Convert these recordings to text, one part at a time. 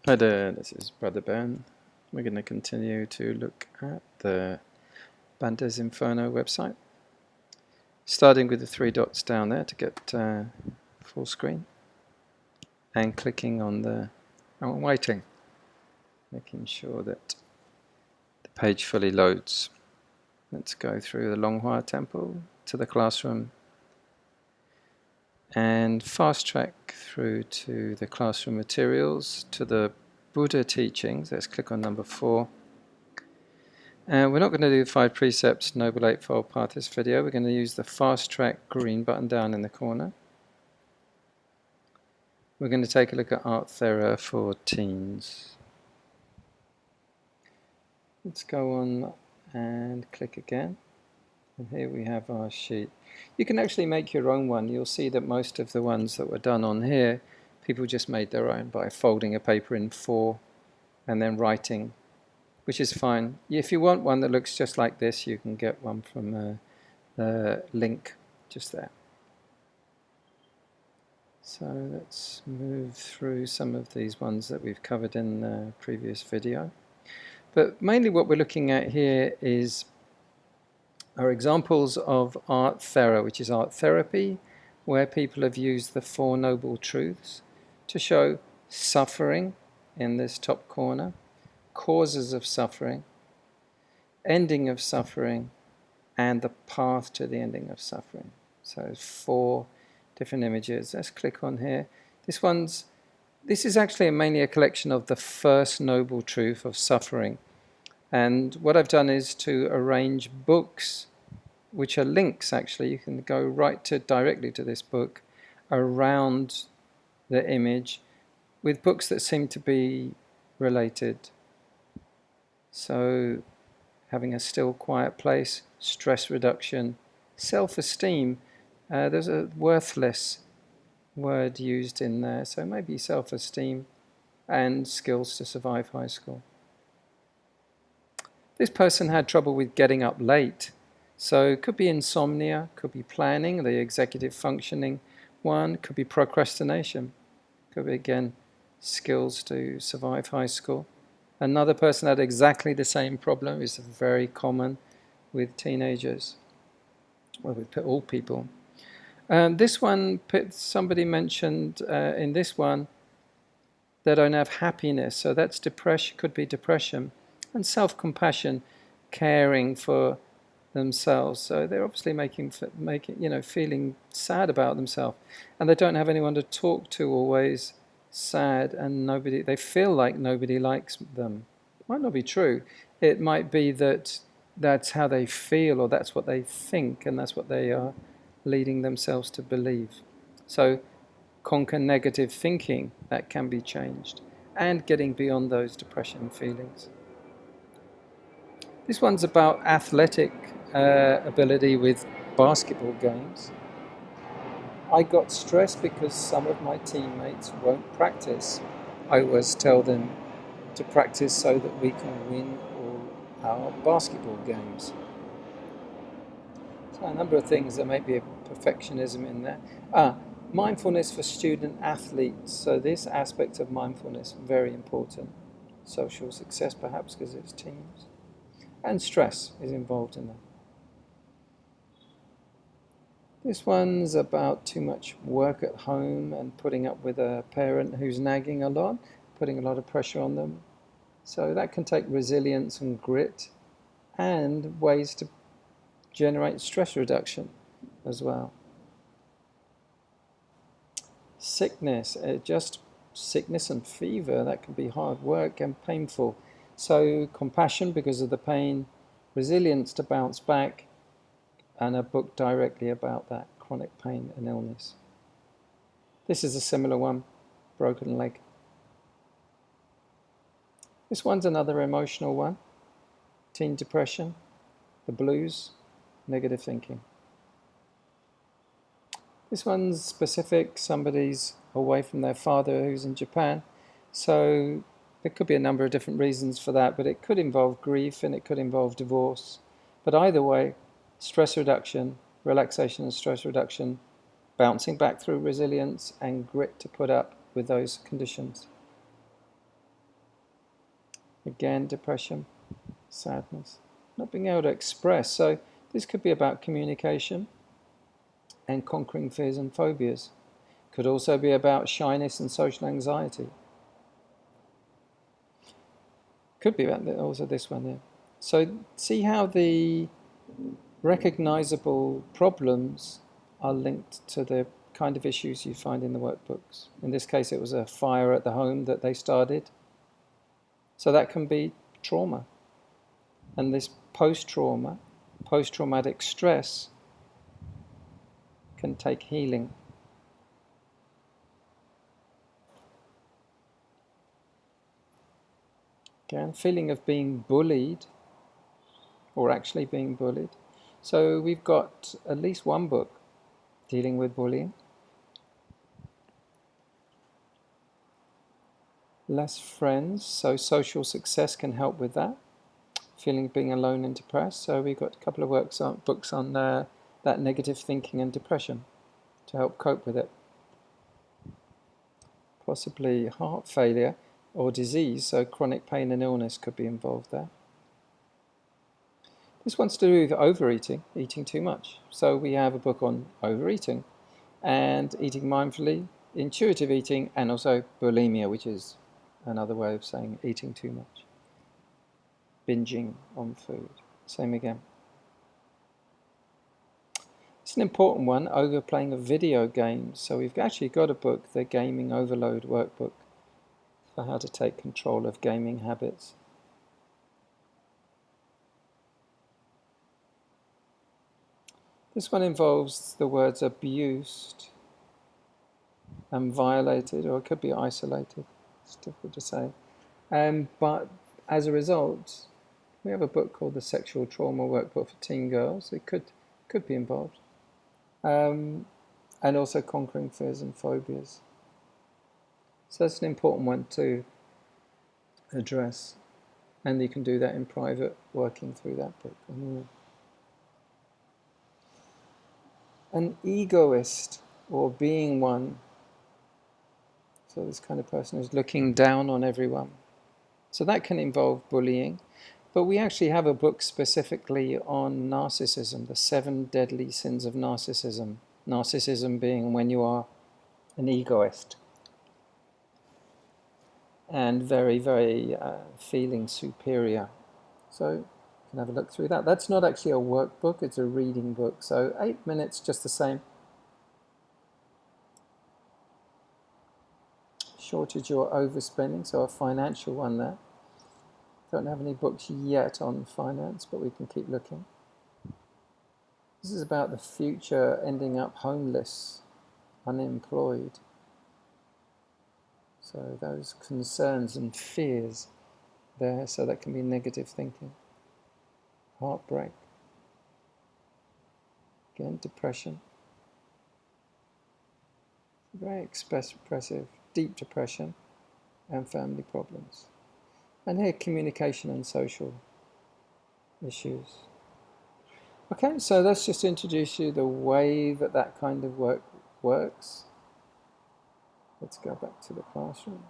Hi there, this is Brother Ben. We're going to continue to look at the Bhante's Inferno website, starting with the three dots down there to get full screen, and clicking on the waiting, making sure that the page fully loads. Let's go through the Longhua Temple to the classroom and fast track through to the classroom materials to the Buddha teachings. Let's click on number 4. And we're not going to do 5 precepts, Noble Eightfold Path this video. We're going to use the fast track green button down in the corner. We're going to take a look at Art Thera for teens. Let's go on and click again. And here we have our sheet. You can actually make your own one. You'll see that most of the ones that were done on here, people just made their own by folding a paper in 4 and then writing, which is fine. If you want one that looks just like this, you can get one from the link just there. So let's move through some of these ones that we've covered in the previous video. But mainly what we're looking at here are examples of art thera, which is art therapy, where people have used the 4 noble truths to show suffering in this top corner, causes of suffering, ending of suffering, and the path to the ending of suffering. So 4 different images. Let's click on here. This is actually mainly a collection of the first noble truth of suffering. And what I've done is to arrange books, which are links actually. You can go directly to this book around the image with books that seem to be related. So having a still, quiet place, stress reduction, self-esteem. There's a worthless word used in there, so maybe self-esteem and skills to survive high school. This person had trouble with getting up late, so it could be insomnia, could be planning, the executive functioning one, could be procrastination, could be again skills to survive high school. Another person had exactly the same problem. It's very common with teenagers, or with all people. This one, somebody mentioned in this one, they don't have happiness, so that's depression, could be depression, and self-compassion, caring for themselves. So they're obviously feeling sad about themselves, and they don't have anyone to talk to. Always sad, and they feel like nobody likes them. It might not be true. It might be that that's how they feel, or that's what they think, and that's what they are leading themselves to believe. So conquer negative thinking, that can be changed, and getting beyond those depression feelings. This one's about athletic ability with basketball games. I got stressed because some of my teammates won't practice. I always tell them to practice so that we can win all our basketball games. So a number of things, there may be a perfectionism in there. Mindfulness for student athletes. So this aspect of mindfulness, very important. Social success perhaps because it's teams. And stress is involved in that. This one's about too much work at home and putting up with a parent who's nagging a lot, putting a lot of pressure on them. So that can take resilience and grit and ways to generate stress reduction as well. Sickness, just sickness and fever, that can be hard work and painful. So compassion because of the pain, resilience to bounce back, and a book directly about that, chronic pain and illness. This is a similar one, broken leg. This one's another emotional one, teen depression, the blues, negative thinking. This one's specific, somebody's away from their father who's in Japan, so there could be a number of different reasons for that, but it could involve grief and it could involve divorce. But either way, stress reduction, relaxation and stress reduction, bouncing back through resilience and grit to put up with those conditions. Again, depression, sadness, not being able to express. So this could be about communication and conquering fears and phobias. Could also be about shyness and social anxiety. Could be about also this one here. So see how the recognizable problems are linked to the kind of issues you find in the workbooks. In this case, it was a fire at the home that they started. So that can be trauma. And this post-trauma, post-traumatic stress can take healing. Again, feeling of being bullied or actually being bullied. So we've got at least one book dealing with bullying. Less friends, so social success can help with that. Feeling of being alone and depressed. So we've got a couple of books on that negative thinking and depression to help cope with it. Possibly heart failure or disease, so chronic pain and illness could be involved there. This one's to do with overeating, eating too much. So we have a book on overeating and eating mindfully, intuitive eating, and also bulimia, which is another way of saying eating too much. Binging on food, same again. It's an important one, overplaying of video games. So we've actually got a book, the Gaming Overload Workbook, for how to take control of gaming habits. This one involves the words abused and violated, or it could be isolated. It's difficult to say. But as a result, we have a book called the Sexual Trauma Workbook for Teen Girls. It could be involved. And also conquering fears and phobias. So that's an important one to address. And you can do that in private, working through that book. An egoist, or being one. So this kind of person who's looking down on everyone. So that can involve bullying. But we actually have a book specifically on narcissism, the 7 deadly sins of narcissism. Narcissism being when you are an egoist and very, very feeling superior. So you can have a look through that. That's not actually a workbook, it's a reading book. So 8 minutes, just the same. Shortage or overspending, so a financial one there. Don't have any books yet on finance, but we can keep looking. This is about the future ending up homeless, unemployed. So those concerns and fears there, so that can be negative thinking. Heartbreak. Again, depression. Very expressive, deep depression and family problems. And here, communication and social issues. Okay, so let's just introduce you the way that kind of work works. Let's go back to the classroom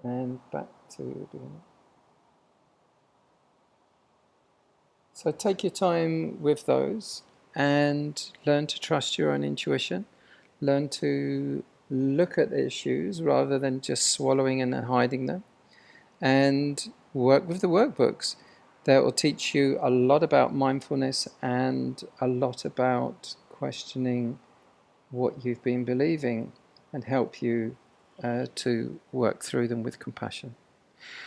and back to the beginning. So take your time with those and learn to trust your own intuition. Learn to look at the issues rather than just swallowing and hiding them. And work with the workbooks. That will teach you a lot about mindfulness and a lot about questioning what you've been believing and help you to work through them with compassion.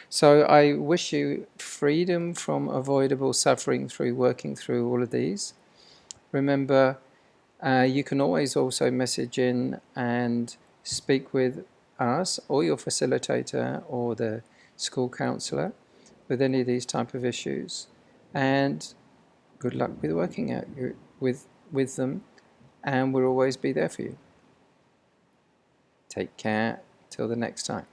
So I wish you freedom from avoidable suffering through working through all of these. Remember, you can always also message in and speak with us or your facilitator or the school counsellor with any of these type of issues, and good luck with working out with them, and we'll always be there for you. Take care till the next time.